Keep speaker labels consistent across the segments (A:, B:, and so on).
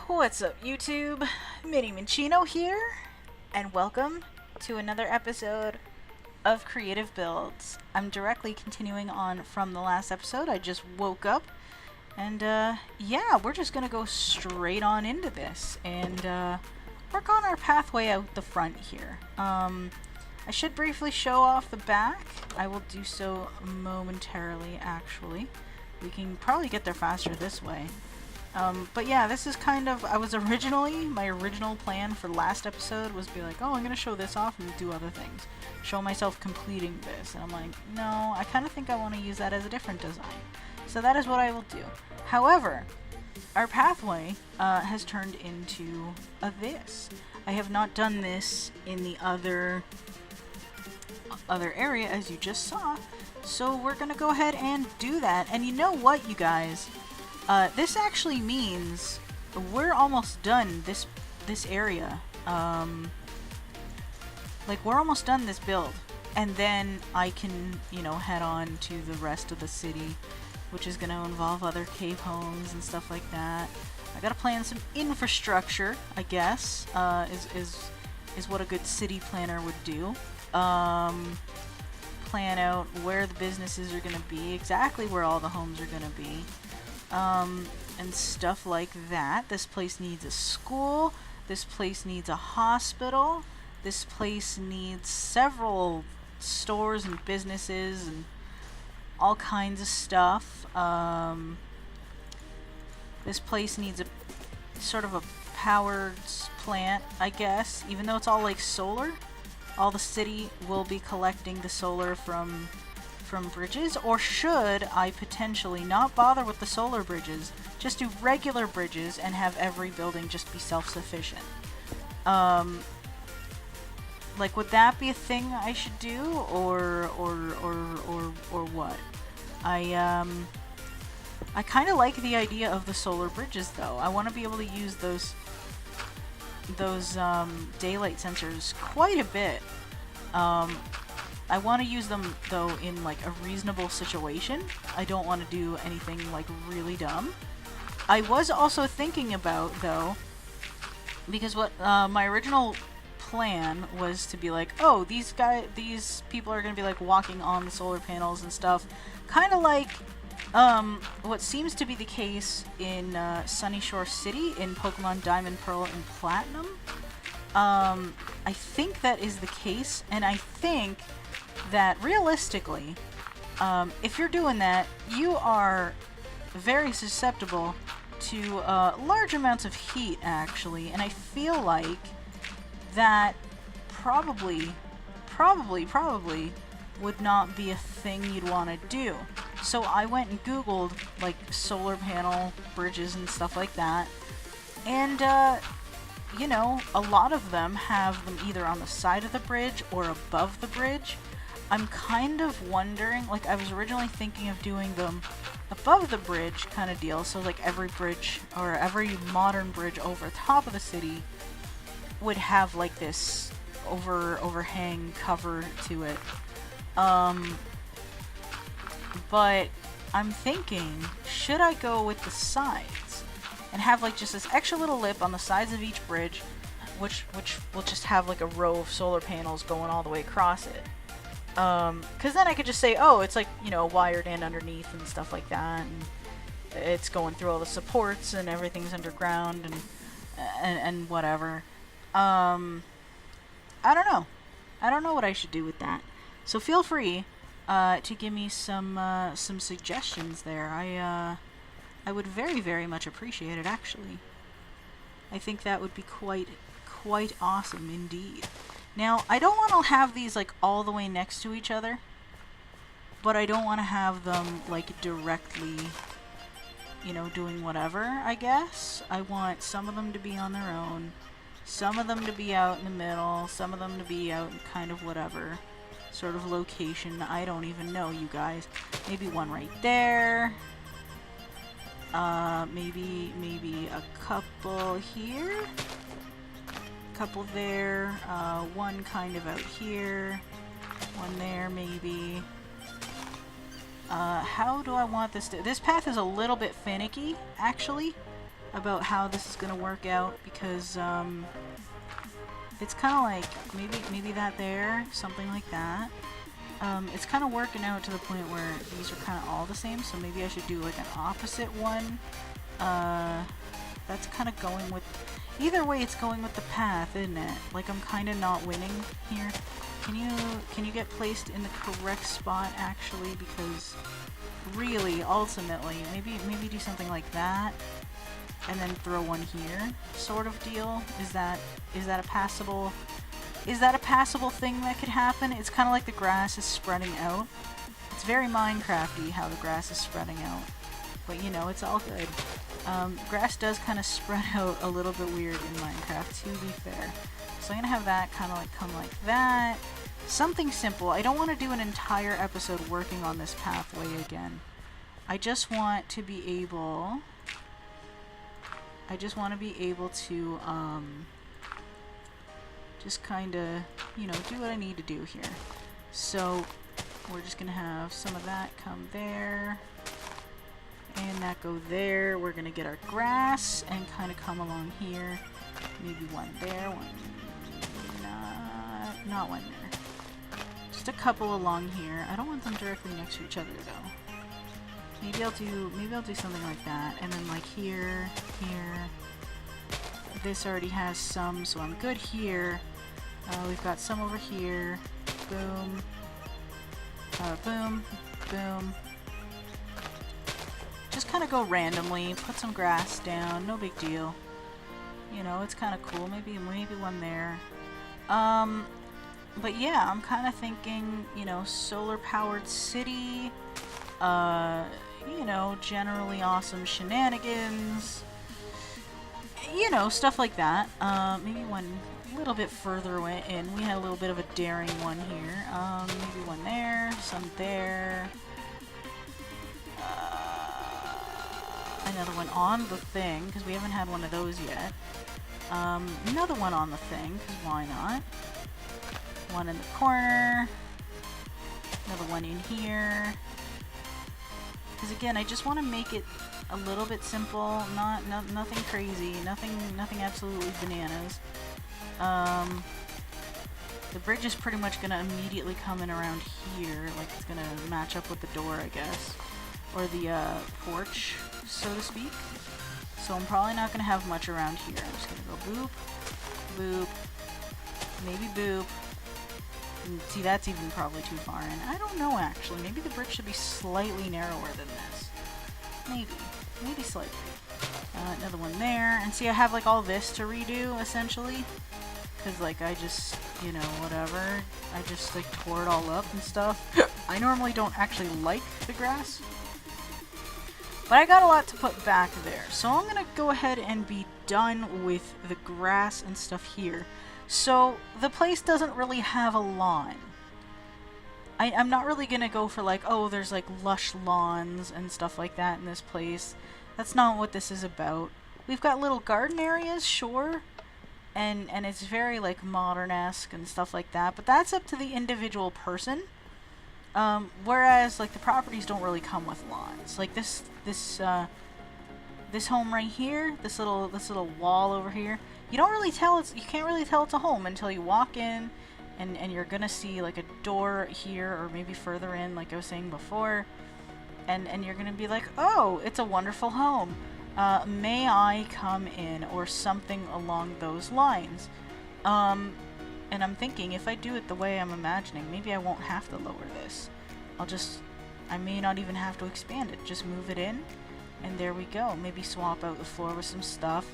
A: What's up, YouTube? Mini Minchino here, and welcome to another episode of Creative Builds. I'm directly continuing on from the last episode. I just woke up, and yeah, we're just gonna go straight on into this and work on our pathway out the front here. I should briefly show off the back. I will do so momentarily, actually. We can probably get there faster this way. But yeah, this is kind of, my original plan for last episode was to be like, oh, I'm going to show this off and do other things. Show myself completing this. And I'm like, no, I kind of think I want to use that as a different design. So that is what I will do. However, our pathway has turned into this. I have not done this in the other area, as you just saw. So we're going to go ahead and do that. And you know what, you guys? This actually means we're almost done this area. Like, we're almost done this build. And then I can, you know, head on to the rest of the city, which is going to involve other cave homes and stuff like that. I gotta plan some infrastructure, I guess, is what a good city planner would do. Plan out where the businesses are going to be, exactly where all the homes are going to be. And stuff like that. This place needs a school. This place needs a hospital. This place needs several stores and businesses and all kinds of stuff. This place needs a sort of a powered plant, I guess. Even though it's all like solar, all the city will be collecting the solar from bridges. Or should I potentially not bother with the solar bridges, just do regular bridges and have every building just be self-sufficient? Like, would that be a thing I should do, or what? I kind of like the idea of the solar bridges, though. I want to be able to use those daylight sensors quite a bit. I want to use them, though, in like a reasonable situation. I don't want to do anything like really dumb. I was also thinking about, though, because what my original plan was to be like, oh, these people are going to be like walking on the solar panels and stuff, kind of like what seems to be the case in Sunny Shore City in Pokemon Diamond, Pearl, and Platinum. I think that is the case, and I think that realistically, if you're doing that, you are very susceptible to large amounts of heat, actually, and I feel like that probably would not be a thing you'd want to do. So I went and Googled like solar panel bridges and stuff like that, and you know, a lot of them have them either on the side of the bridge or above the bridge. I'm kind of wondering, like, I was originally thinking of doing them above the bridge kind of deal, so like every bridge or every modern bridge over top of the city would have like this overhang cover to it. But I'm thinking, should I go with the sides and have like just this extra little lip on the sides of each bridge, which will just have like a row of solar panels going all the way across it? Because then I could just say, oh, it's like, you know, wired in underneath and stuff like that, and it's going through all the supports and everything's underground and whatever. I don't know. I don't know what I should do with that. So feel free to give me some suggestions there. I would very, very much appreciate it, actually. I think that would be quite awesome indeed. Now, I don't want to have these like all the way next to each other, but I don't want to have them like directly, you know, doing whatever, I guess. I want some of them to be on their own, some of them to be out in the middle, some of them to be out in kind of whatever sort of location. I don't even know, you guys. Maybe one right there. Maybe a couple here. Couple there, one kind of out here, one there maybe. How do I want this to... This path is a little bit finicky, actually. about how this is gonna work out because it's kind of like maybe that there, something like that. It's kind of working out to the point where these are kind of all the same, so maybe I should do like an opposite one. That's kind of going with... Either way, it's going with the path, isn't it? Like, I'm kind of not winning here. Can you get placed in the correct spot, actually? Because really, ultimately, maybe do something like that, and then throw one here, sort of deal. Is that a passable... Is that a passable thing that could happen? It's kind of like the grass is spreading out. It's very Minecrafty how the grass is spreading out. But you know, it's all good. Grass does kind of spread out a little bit weird in Minecraft, to be fair. So I'm gonna have that kind of like come like that. Something simple. I don't want to do an entire episode working on this pathway again. I just want to be able... to, just kind of, you know, do what I need to do here. So we're just gonna have some of that come there and that go there. We're gonna get our grass and kind of come along here. Maybe one there, one not one there. Just a couple along here. I don't want them directly next to each other though. Maybe I'll do something like that, and then like here. This already has some, so I'm good here. We've got some over here. Boom. Boom. Boom. Just kind of go randomly. Put some grass down. No big deal. You know, it's kind of cool. Maybe one there. But yeah, I'm kind of thinking, you know, solar-powered city. You know, generally awesome shenanigans. You know, stuff like that. Maybe one a little bit further in. We had a little bit of a daring one here. Maybe one there, some there. Another one on the thing, because we haven't had one of those yet. Another one on the thing, because why not? One in the corner. Another one in here. Because again, I just want to make it a little bit simple, nothing crazy, nothing absolutely bananas. The bridge is pretty much gonna immediately come in around here, like it's gonna match up with the door, I guess, or the porch, so to speak. So I'm probably not gonna have much around here. I'm just gonna go boop, boop, maybe boop. And see, that's even probably too far in. I don't know, actually. Maybe the bridge should be slightly narrower than this. Maybe slightly. Another one there. And see, I have like all this to redo, essentially. Because like I just, you know, whatever. I just like tore it all up and stuff. I normally don't actually like the grass. But I got a lot to put back there. So I'm going to go ahead and be done with the grass and stuff here. So the place doesn't really have a lawn. I'm not really going to go for like, oh, there's like lush lawns and stuff like that in this place. That's not what this is about. We've got little garden areas, sure. And it's very like modern-esque and stuff like that. But that's up to the individual person. Whereas like the properties don't really come with lawns. Like this home right here, this little wall over here, you can't really tell it's a home until you walk in and you're gonna see like a door here or maybe further in, like I was saying before, and you're gonna be like, oh, it's a wonderful home. May I come in, or something along those lines. And I'm thinking, if I do it the way I'm imagining, maybe I won't have to lower this. I may not even have to expand it. Just move it in, and there we go. Maybe swap out the floor with some stuff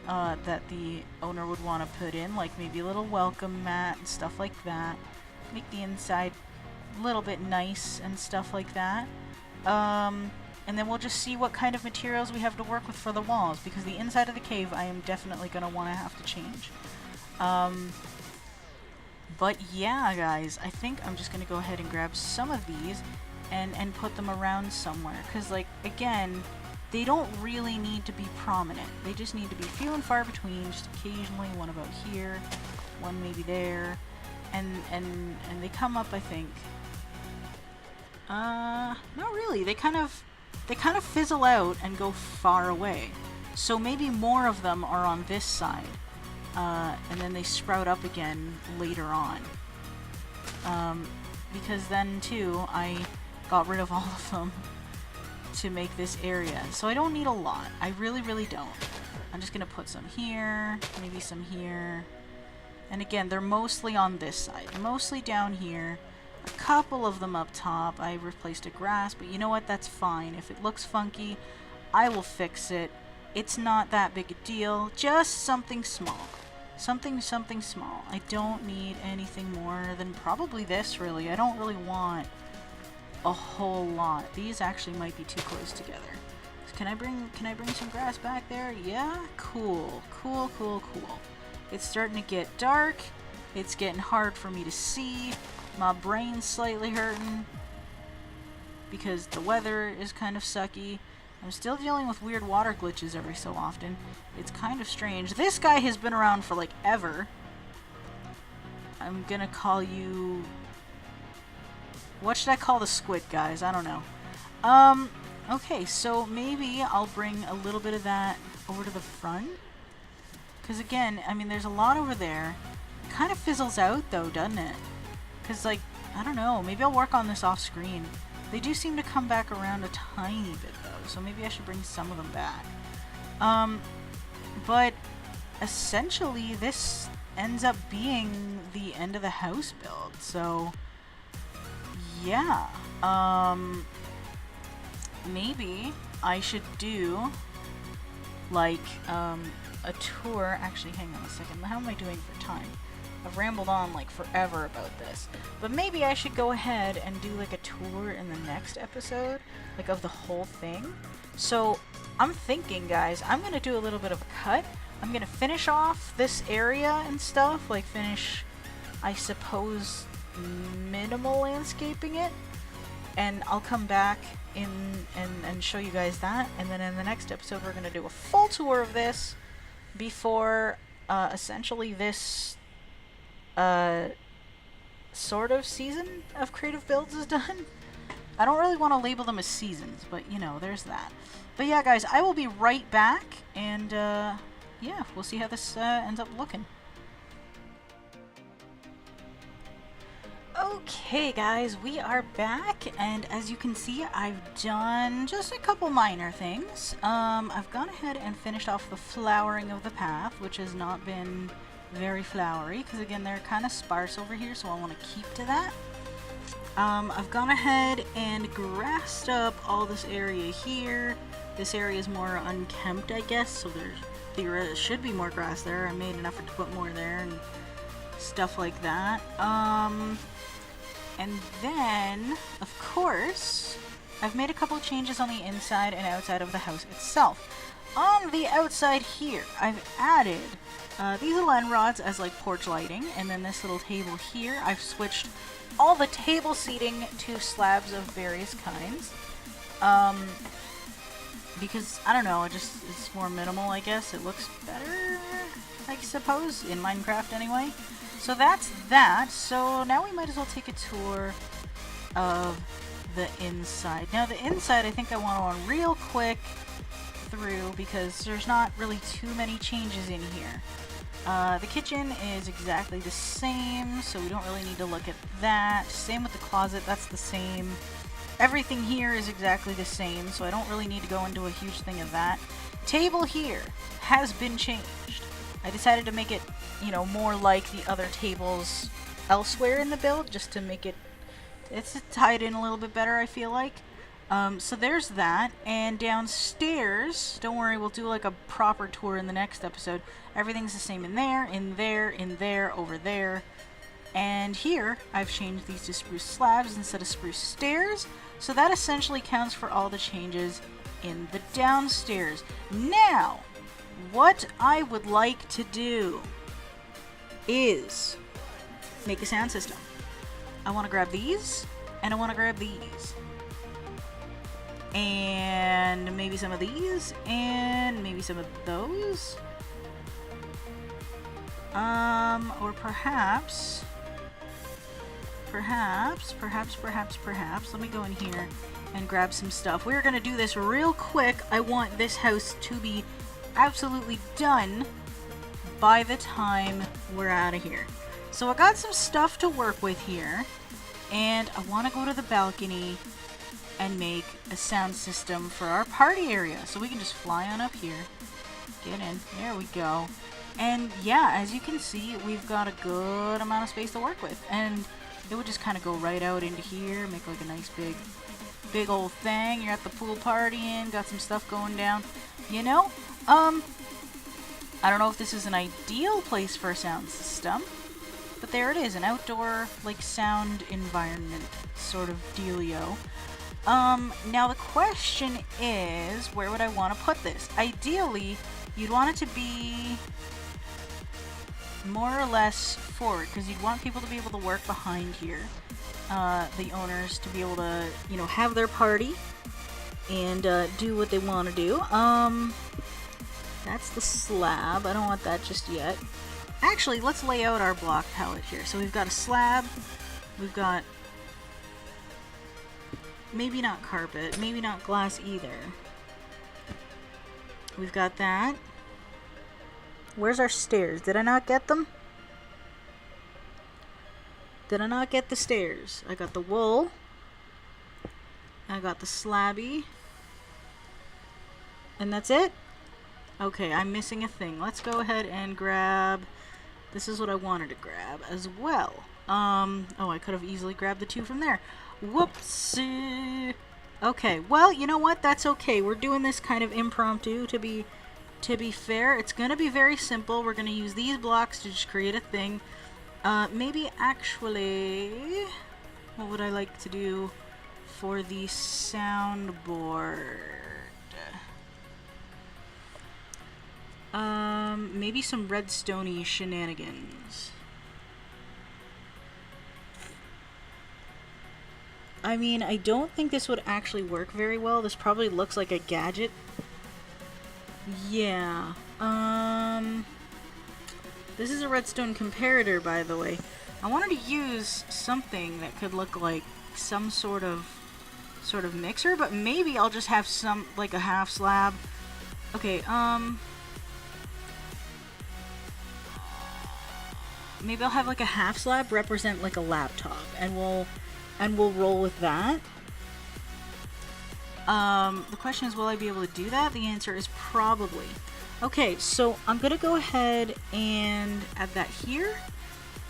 A: that the owner would want to put in, like maybe a little welcome mat and stuff like that. Make the inside a little bit nice and stuff like that. And then we'll just see what kind of materials we have to work with for the walls, because the inside of the cave I am definitely going to want to have to change. But yeah, guys, I think I'm just going to go ahead and grab some of these and put them around somewhere. Because, like, again, they don't really need to be prominent. They just need to be few and far between, just occasionally one about here, one maybe there. And they come up, I think. Not really. They kind of fizzle out and go far away. So maybe more of them are on this side. And then they sprout up again later on. Because then, too, I got rid of all of them to make this area. So I don't need a lot. I really, really don't. I'm just going to put some here, maybe some here. And again, they're mostly on this side. Mostly down here. A couple of them up top. I replaced a grass, but you know what? That's fine. If it looks funky, I will fix it. It's not that big a deal. Just something small. Something small. I don't need anything more than probably this, really. I don't really want a whole lot. These actually might be too close together. So can I bring some grass back there? Yeah? Cool. Cool, cool, cool. It's starting to get dark. It's getting hard for me to see. My brain's slightly hurting because the weather is kind of sucky. I'm still dealing with weird water glitches every so often. It's kind of strange. This guy has been around for like ever. I'm gonna call you... What should I call the squid guys? I don't know. Okay, so maybe I'll bring a little bit of that over to the front. Because again, I mean, there's a lot over there. It kind of fizzles out though, doesn't it? Because like, I don't know, maybe I'll work on this off screen. They do seem to come back around a tiny bit though, so maybe I should bring some of them back. But essentially this ends up being the end of the house build, so yeah. Maybe I should do like a tour. Actually, hang on a second. How am I doing for time? I've rambled on like forever about this, but maybe I should go ahead and do like a tour in the next episode, like of the whole thing. So I'm thinking, guys, I'm gonna do a little bit of a cut. I'm gonna finish off this area and stuff, like finish, I suppose, minimal landscaping it, and I'll come back in and show you guys that, and then in the next episode we're gonna do a full tour of this before essentially this sort of season of creative builds is done. I don't really want to label them as seasons, but you know, there's that. But yeah, guys, I will be right back, and yeah, we'll see how this ends up looking. Okay, guys, we are back, and as you can see, I've done just a couple minor things. I've gone ahead and finished off the flowering of the path, which has not been very flowery, because again, they're kind of sparse over here, so I want to keep to that. I've gone ahead and grassed up all this area here. This area is more unkempt, I guess, so there should be more grass there. I made an effort to put more there and stuff like that. And then, of course, I've made a couple of changes on the inside and outside of the house itself. On the outside here, I've added these Alen rods as like porch lighting, and then this little table here, I've switched all the table seating to slabs of various kinds. Because, I don't know, it's more minimal, I guess. It looks better, I suppose, in Minecraft anyway. So that's that. So now we might as well take a tour of the inside. Now the inside, I think I want to run real quick through because there's not really too many changes in here. The kitchen is exactly the same, so we don't really need to look at that. Same with the closet, that's the same. Everything here is exactly the same, so I don't really need to go into a huge thing of that. Table here has been changed. I decided to make it, you know, more like the other tables elsewhere in the build, just to make it, it's tied in a little bit better, I feel like. So there's that, and downstairs, don't worry, we'll do like a proper tour in the next episode. Everything's the same in there, in there, in there, over there. And here, I've changed these to spruce slabs instead of spruce stairs, so that essentially counts for all the changes in the downstairs. Now, what I would like to do is make a sound system. I want to grab these, and I want to grab these. And maybe some of these, and maybe some of those. Or perhaps, let me go in here and grab some stuff. We're gonna do this real quick. I want this house to be absolutely done by the time we're out of here. So I got some stuff to work with here, and I want to go to the balcony and make a sound system for our party area. So we can just fly on up here, get in, there we go. And yeah, as you can see, we've got a good amount of space to work with, and it would just kind of go right out into here, make like a nice big old thing. You're at the pool partying, got some stuff going down, you know? I don't know if this is an ideal place for a sound system, but there it is, an outdoor, like, sound environment sort of dealio. Now the question is, where would I want to put this? Ideally, you'd want it to be more or less forward, because you'd want people to be able to work behind here. The owners to be able to, you know, have their party and do what they want to do. That's the slab. I don't want that just yet. Actually, let's lay out our block palette here. So we've got a slab. We've got maybe not carpet, maybe not glass either. We've got that. Where's our stairs? Did I not get them? Did I not get the stairs? I got the wool. I got the slabby. And that's it? Okay, I'm missing a thing. Let's go ahead and grab... This is what I wanted to grab as well. Oh, I could have easily grabbed the two from there. Whoopsie! Okay, well, you know what? That's okay. We're doing this kind of impromptu to be fair. It's gonna be very simple. We're gonna use these blocks to just create a thing. Maybe actually, what would I like to do for the soundboard? Maybe some redstone-y shenanigans. I mean, I don't think this would actually work very well. This probably looks like a gadget. Yeah. This is a redstone comparator, by the way. I wanted to use something that could look like some sort of mixer, but maybe I'll just have some, like a half slab. Okay, maybe I'll have like a half slab represent like a laptop, and we'll roll with that. The question is, will I be able to do that? The answer is probably. Okay, so I'm gonna go ahead and add that here,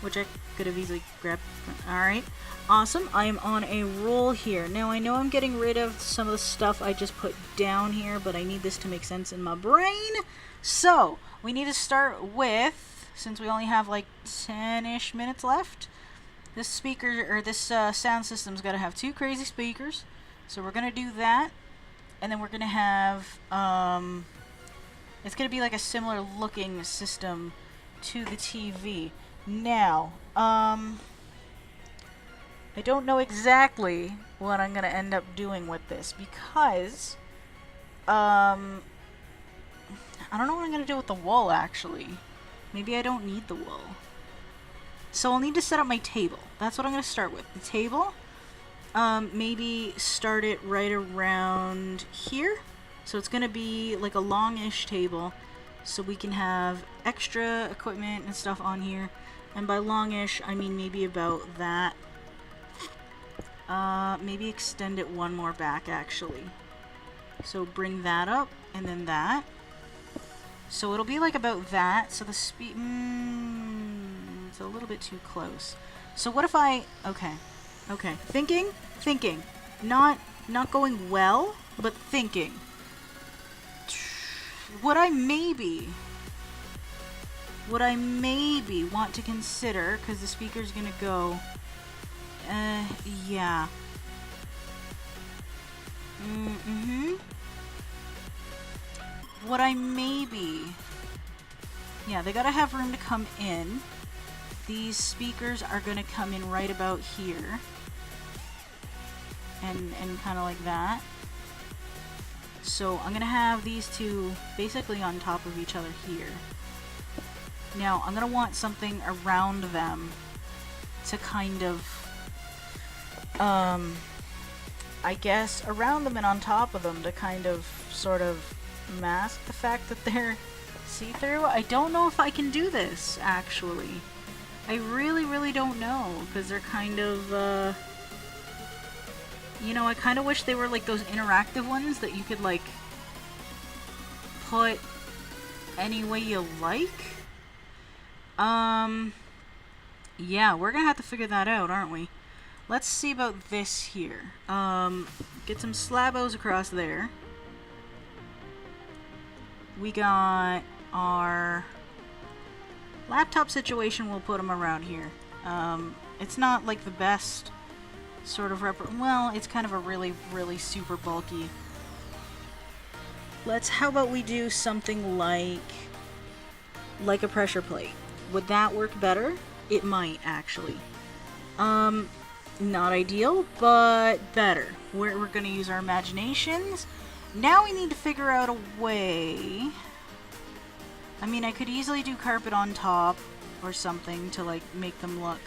A: which I could have easily grabbed. Alright, awesome. I am on a roll here. Now I know I'm getting rid of some of the stuff I just put down here, but I need this to make sense in my brain. So, we need to start with, since we only have like 10-ish minutes left, this speaker, or this sound system's got to have 2 crazy speakers. So we're going to do that, and then we're going to have, it's going to be like a similar looking system to the TV. Now, I don't know exactly what I'm going to end up doing with this, because, I don't know what I'm going to do with the wool, actually. Maybe I don't need the wool. So I'll need to set up my table. That's what I'm going to start with. The table. Maybe start it right around here. So it's going to be like a long-ish table. So we can have extra equipment and stuff on here. And by longish, I mean maybe about that. Maybe extend it one more back, actually. So bring that up, and then that. So it'll be like about that. So the speed... it's a little bit too close. So what if I... Okay. Thinking. Not going well, but thinking. What I maybe want to consider, because the speaker's gonna go, yeah. What I maybe, yeah, they gotta have room to come in. These speakers are gonna come in right about here, and kind of like that. So I'm gonna have these two basically on top of each other here. Now I'm gonna want something around them to kind of, I guess around them and on top of them to kind of sort of mask the fact that they're see-through. I don't know if I can do this, actually. I really, really don't know, because they're kind of, you know, I kind of wish they were like those interactive ones that you could, like, put any way you like. Yeah, we're gonna have to figure that out, aren't we? Let's see about this here. Get some slabos across there. We got our laptop situation. We'll put them around here. It's not like the best sort of well, it's kind of a really, really super bulky. How about we do something like a pressure plate? Would that work better? It might, actually. Not ideal, but better. We're gonna use our imaginations. Now we need to figure out a way. I mean, I could easily do carpet on top or something to, like, make them look,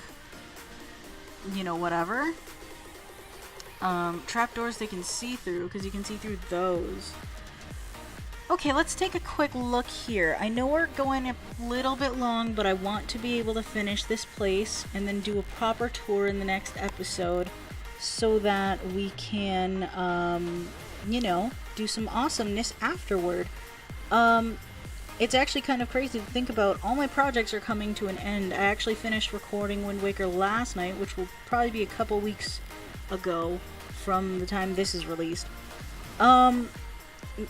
A: you know, whatever. Trapdoors they can see through, because you can see through those. Okay, let's take a quick look here. I know we're going a little bit long, but I want to be able to finish this place and then do a proper tour in the next episode so that we can, you know, do some awesomeness afterward. It's actually kind of crazy to think about. All my projects are coming to an end. I actually finished recording Wind Waker last night, which will probably be a couple weeks ago from the time this is released.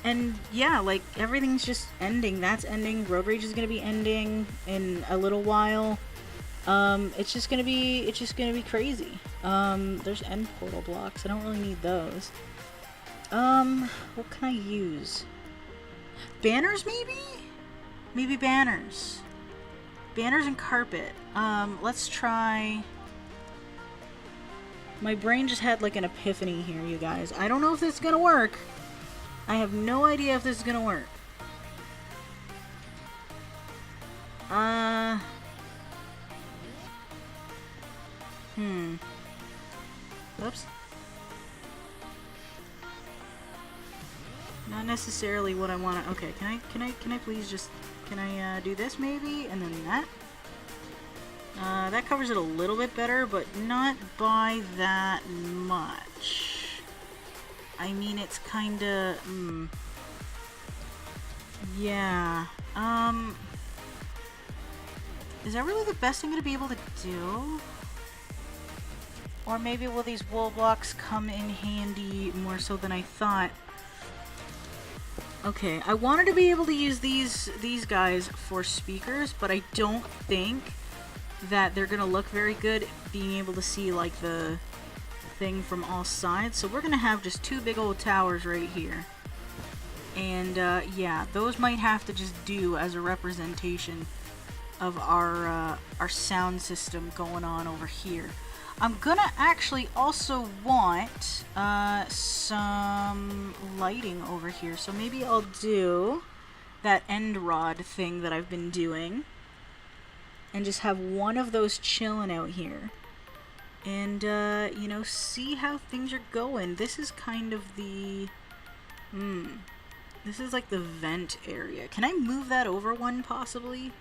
A: And yeah, like, everything's just ending. That's ending. Road Rage is gonna be ending in a little while. It's just gonna be crazy. There's end portal blocks. I don't really need those. What can I use? Banners, maybe? Maybe banners. Banners and carpet. Let's try... My brain just had, like, an epiphany here, you guys. I don't know if this is gonna work. I have no idea if this is gonna work. Oops. Not necessarily what I wanna. Okay, can I please just, can I do this maybe, and then that? That covers it a little bit better, but not by that much. I mean, it's kinda, yeah, is that really the best I'm gonna be able to do? Or maybe will these wool blocks come in handy more so than I thought? Okay, I wanted to be able to use these guys for speakers, but I don't think that they're gonna look very good being able to see, like, the thing from all sides, so we're gonna have just two big old towers right here, and yeah, those might have to just do as a representation of our sound system going on over here. I'm gonna actually also want some lighting over here, so maybe I'll do that end rod thing that I've been doing and just have one of those chilling out here. And, you know, see how things are going. This is kind of the... This is like the vent area. Can I move that over one, possibly?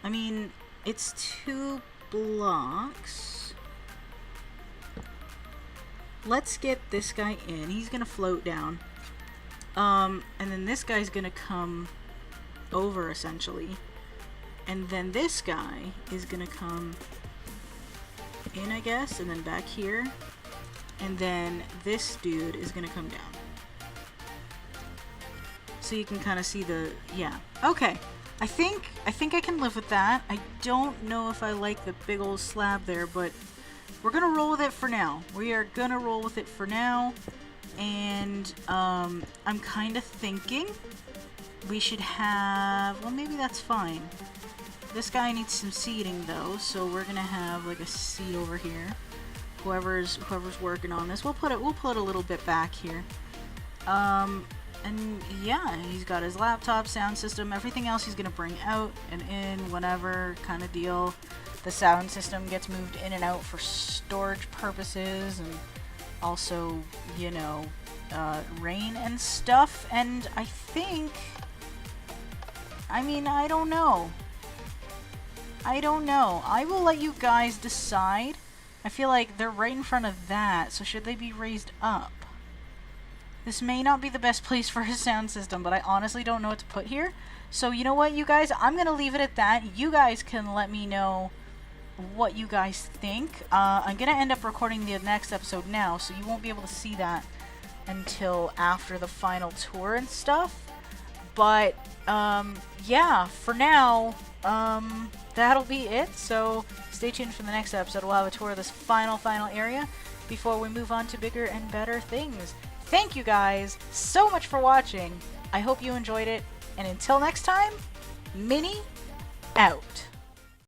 A: I mean, it's 2 blocks. Let's get this guy in. He's gonna float down. And then this guy's gonna come over, essentially. And then this guy is gonna come in, I guess, and then back here, and then this dude is gonna come down, so you can kind of see the, yeah, okay, I think I can live with that. I don't know if I like the big old slab there, but we're gonna roll with it for now. We are gonna roll with it for now, and I'm kind of thinking we should have, well, maybe that's fine. This guy needs some seating though, so we're gonna have like a seat over here. Whoever's working on this, we'll put it a little bit back here. And yeah, he's got his laptop, sound system, everything else he's gonna bring out and in whenever kind of deal. The sound system gets moved in and out for storage purposes, and also, you know, rain and stuff, and I think, I mean, I don't know. I don't know. I will let you guys decide. I feel like they're right in front of that, so should they be raised up? This may not be the best place for a sound system, but I honestly don't know what to put here. So you know what, you guys? I'm going to leave it at that. You guys can let me know what you guys think. I'm going to end up recording the next episode now, so you won't be able to see that until after the final tour and stuff. But, yeah, for now, that'll be it. So stay tuned for the next episode. We'll have a tour of this final area before we move on to bigger and better things. Thank you guys so much for watching. I hope you enjoyed it. And until next time, Mini out.